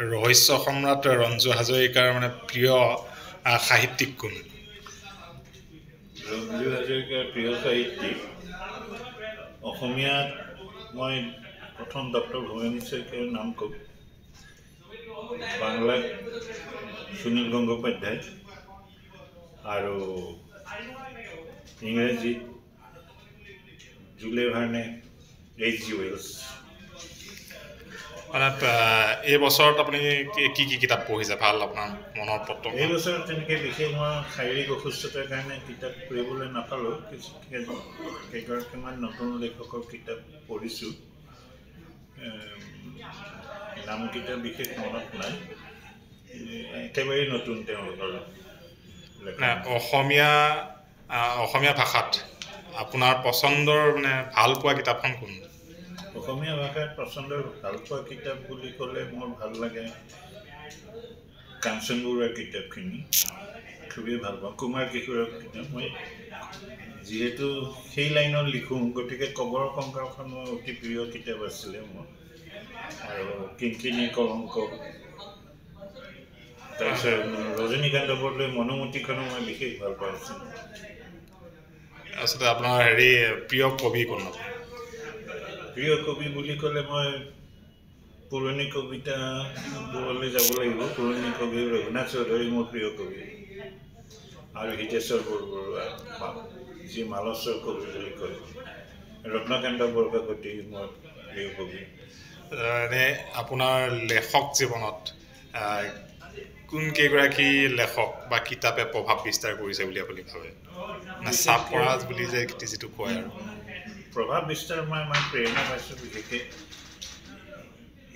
ৰহস্য সম্ৰাট ৰঞ্জু হাজৰিকাৰ মানে প্ৰিয় সাহিত্যিক কোন? ৰঞ্জু হাজৰিকাৰ প্ৰিয় সাহিত্যিক অসমীয়াত মই প্ৰথম ডক্টৰ ভূপেন হাজৰিকাৰ নাম ক'ম, বাংলাত সুনীল গংগোপাধ্যায় আৰু ইংৰাজীত জুলে ভাৰ্নে, H.G. Wells। মানে এই বছৰত আপুনি কি কি কিতাপ পঢ়িছে ভাল আপোনাৰ মনৰ পত্ৰ? এই বছৰত তেনেকৈ বিশেষ মই শাৰীৰিক অসুস্থতাৰ কাৰণে কিতাপ পঢ়িবলৈ নাপালোঁ। কেইগৰাকীমান নতুন লেখকৰ কিতাপ পঢ়িছোঁ, নামকেইটা বিশেষ মনত নাই, একেবাৰেই নতুন তেওঁলোকৰ। অসমীয়া ভাষাত আপোনাৰ পচন্দৰ মানে ভাল পোৱা কিতাপখন কোন? অসমীয়া ভাষাত পচন্দৰ ভাল পোৱা কিতাপ বুলি ক'লে মোৰ ভাল লাগে কাঞ্চন বৰুৱাৰ কিতাপখিনি, খুবেই ভাল পাওঁ। কুমাৰ কিশোৰৰ কিতাপ, মই যিহেতু সেই লাইনত লিখোঁ, গতিকে কবৰ কংকাৰখন মোৰ অতি প্ৰিয় কিতাপ আছিলে মোৰ। আৰু কিংকিণী কলংক, তাৰপিছত ৰজনীকান্ত বৰদলৈৰ মনোমতিখনো মই বিশেষ ভাল পাইছিলোঁ। তাৰপিছতে আপোনাৰ প্ৰিয় কবি কোন? প্ৰিয় কবি বুলি ক'লে মই পুৰণি কবিতাবোৰলৈ যাব লাগিব। পুৰণি কবি ৰঘুনাথ চৌধুৰী মোৰ প্ৰিয় কবি, আৰু হিতেশ্বৰ বৰবৰুৱা, যি মালশ্বৰ কবি বুলি কয়, ৰত্নকান্ত বৰকাকতি মোৰ প্ৰিয় কবি। আপোনাৰ লেখক জীৱনত কোন কেইগৰাকী লেখক বা কিতাপে প্ৰভাৱ বিস্তাৰ কৰিছে বুলি আপুনি ভাবে? চাপ পৰা বুলি যে যিটো কয় আৰু প্ৰভাৱ বিস্তাৰ মই প্ৰেৰণা পাইছোঁ বিশেষকৈ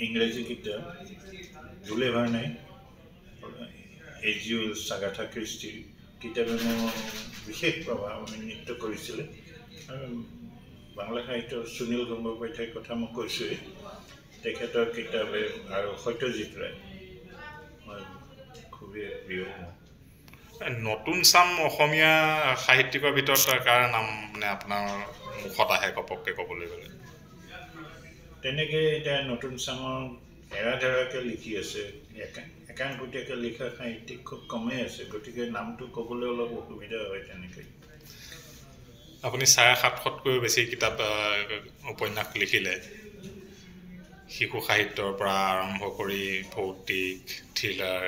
ইংৰাজী কিতাপ জুলে ভাৰ্নে, H.G. Wells, আগাথা ক্ৰিষ্টিৰ কিতাপে মোৰ বিশেষ প্ৰভাৱান্বিত কৰিছিলে। আৰু বাংলা সাহিত্যৰ সুনীল গংগোপাধ্যায়ৰ কথা মই কৈছোঁৱেই, তেখেতৰ কিতাপে আৰু সত্যজিৎ ৰায় মই খুবেই প্ৰিয়। নতুন চাম অসমীয়া সাহিত্যিকৰ ভিতৰত কাৰ নাম মানে আপোনাৰ মুখত আহে ঘপককৈ ক'বলৈ গ'লে? তেনেকৈ এতিয়া নতুন চামৰ এৰাধেৰাকৈ লিখি আছে, একাংকুটীয়াকৈ লিখা সাহিত্যিক খুব কমেই আছে, গতিকে নামটো ক'বলৈ অলপ অসুবিধা হয়। তেনেকৈ আপুনি ৭৫০তকৈও বেছি কিতাপ উপন্যাস লিখিলে, শিশু সাহিত্যৰ পৰা আৰম্ভ কৰি ভৌতিক, থ্ৰিলাৰ,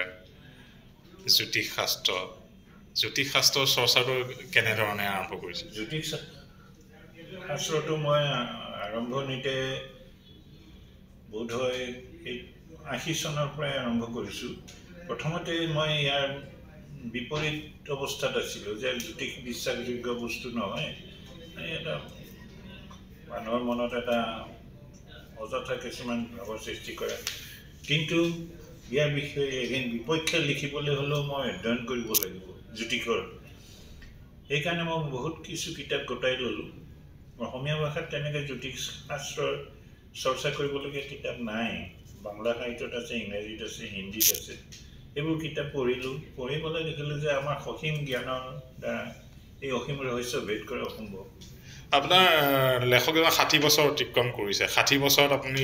জ্যোতিষ শাস্ত্ৰৰ চৰ্চাটো কেনেধৰণে আৰম্ভ কৰিছে? জ্যোতিষ শাস্ত্ৰটো মই আৰম্ভণিতে বোধহয় ৮০ চনৰ পৰাই আৰম্ভ কৰিছোঁ। প্ৰথমতে মই ইয়াৰ বিপৰীত অৱস্থাত আছিলোঁ যে জ্যোতিষ বিশ্বাসযোগ্য বস্তু নহয়, এটা মানুহৰ মনত এটা অযথা কিছুমান ভাৱৰ সৃষ্টি কৰে। কিন্তু ইয়াৰ বিষয়ে বিপক্ষে লিখিবলৈ হ'লেও মই অধ্যয়ন কৰিব লাগিব জ্যোতিষৰ। সেইকাৰণে মই বহুত কিছু কিতাপ গোটাই ল'লোঁ। অসমীয়া ভাষাত তেনেকৈ জ্যোতিষ শাস্ত্ৰৰ চৰ্চা কৰিবলগীয়া কিতাপ নাই। বাংলা সাহিত্যত আছে, ইংৰাজীত আছে, হিন্দীত আছে। এইবোৰ কিতাপ পঢ়িলোঁ, পঢ়ি পেলাই দেখিলোঁ যে আমাৰ অসীম জ্ঞানৰ দ্বাৰা এই অসীম ৰহস্য ভেদ কৰা অসম্ভৱ। আপোনাৰ লেখকে ৬০ বছৰ অতিক্ৰম কৰিছে। ৬০ বছৰত আপুনি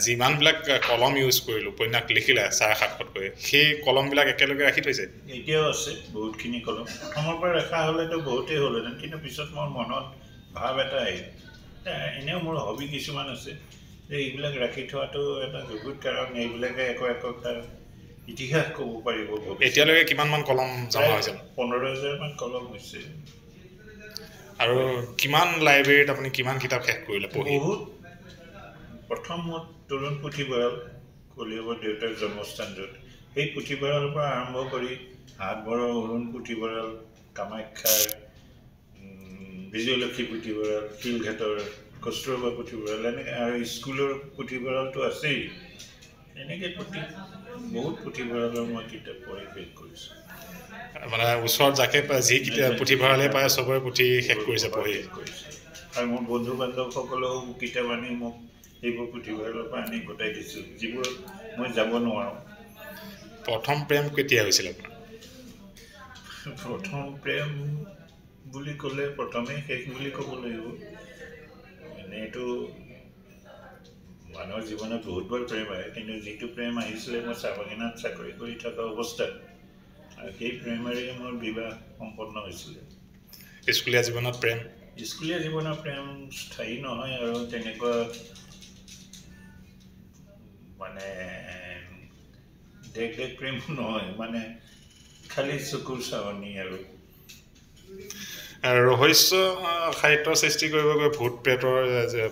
যিমানবিলাক কলম ইউজ কৰিলোঁ, উপন্যাস লিখিলে ৭৫০তকৈ, সেই কলমবিলাক একেলগে ৰাখি থৈছে? এতিয়াও আছে বহুতখিনি কলম। প্ৰথমৰ পৰা ৰখা হ'লেতো বহুতেই হ'লহেঁতেন, কিন্তু পিছত মোৰ মনত ভাৱ এটা আহিল, এনেও মোৰ হবি কিছুমান আছে, যে এইবিলাক ৰাখি থোৱাটো এটা দুৰ্গত কাৰণ। এইবিলাকে একো ইতিহাস ক'ব পাৰিব। এতিয়ালৈকে কিমানমান কলম জমা হৈছে? ১৫,০০০মান কলম হৈছে। আৰু কিমান লাইব্ৰেৰীত আপুনি কিমান কিতাপ শেষ কৰিলে পঢ়ি? বহুত। প্ৰথম মোৰ তৰুণ পুথিভঁৰাল, কলিয়াবৰ দেউতাৰ জন্মস্থান য'ত, সেই পুথিভঁৰালৰ পৰা আৰম্ভ কৰি হাটবৰৰ অৰুণ পুথিভঁৰাল, কামাখ্যাৰ বিজয়লক্ষ্মী পুথিভঁৰাল, শিলঘাটৰ কস্তুৰবা পুথিভঁৰাল, এনেকৈ আৰু স্কুলৰ পুথিভঁৰালটো আছেই। এনেকৈ বহুত পুথিভঁৰালৰ মই কিতাপ পঢ়ি শেষ কৰিছোঁ। মানে ওচৰত যাকে যি পুথিভঁৰালে পায় চবৰে পুথি শেষ কৰিছে পঢ়ি। আৰু মোৰ বন্ধু বান্ধৱসকলেও কিতাপ আনি মোক সেইবোৰ পুথিভঁৰালৰ পৰা আনি গোটাই দিছোঁ, যিবোৰ মই যাব নোৱাৰোঁ। প্ৰথম প্ৰেম কেতিয়া হৈছিল আপোনাৰ? প্ৰথম প্ৰেম বুলি ক'লে প্ৰথমেই শেষ বুলি ক'ব লাগিব। এনেইতো মানুহৰ জীৱনত বহুতবাৰ প্ৰেম আহে, কিন্তু যিটো প্ৰেম আহিছিলে মই চাহ বাগিনাত চাকৰি কৰি থকা অৱস্থাত, আৰু সেই প্ৰেমেৰে মোৰ বিবাহ সম্পন্ন হৈছিলে। স্কুলীয়া জীৱনত প্ৰেম? স্কুলীয়া জীৱনৰ প্ৰেম স্থায়ী নহয়, আৰু তেনেকুৱা মানে দেশ প্ৰেম নহয়, মানে খালি চকুৰ চাৱনি। আৰু ৰহস্য সাহিত্য সৃষ্টি কৰিব গৈ ভূত প্ৰেতৰ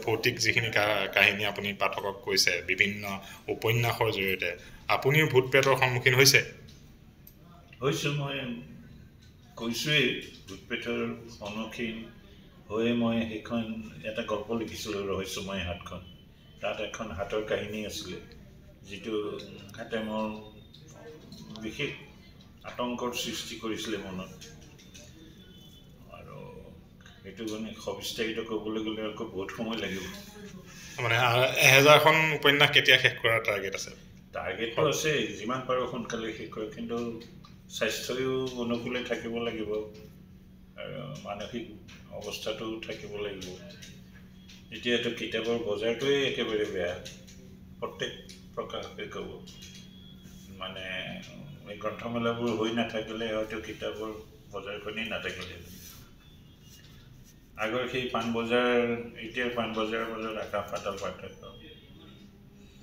ভৌতিক যিখিনি কাহিনী আপুনি পাঠকক কৈছে বিভিন্ন উপন্যাসৰ জৰিয়তে, আপুনিও ভূত প্ৰেতৰ সন্মুখীন হৈছে? হৈছোঁ, মই কৈছোঁৱেই ভূত প্ৰেতৰ সন্মুখীন হৈ মই সেইখন এটা গল্প লিখিছিলোঁ, ৰহস্যময় হাতখন। তাত এখন হাতৰ কাহিনী আছিলে, যিটো হাতে মোৰ বিশেষ আতংকৰ সৃষ্টি কৰিছিলে মনত। আৰু সেইটো মানে সবিস্তাৰিত ক'বলৈ গ'লে আকৌ বহুত সময় লাগিব। মানে 1000খন উপন্যাস কেতিয়া শেষ কৰাৰ টাৰ্গেট আছে? টাৰ্গেটটো আছে, যিমান পাৰোঁ সোনকালে শেষ কৰোঁ, কিন্তু স্বাস্থ্যও অনুকূলে থাকিব লাগিব, আৰু মানসিক অৱস্থাটো থাকিব লাগিব। এতিয়াতো কিতাপৰ বজাৰটোৱে একেবাৰে বেয়া, প্ৰত্যেক প্ৰকাশকে ক'ব। মানে এই গ্ৰন্থমেলাবোৰ হৈ নাথাকিলে হয়তো কিতাপৰ বজাৰখনেই নাথাকিলে। আগৰ সেই পাণবজাৰ, এতিয়াৰ পাণবজাৰৰ মাজত আকাশ পাতাল পাৰ্থক্য।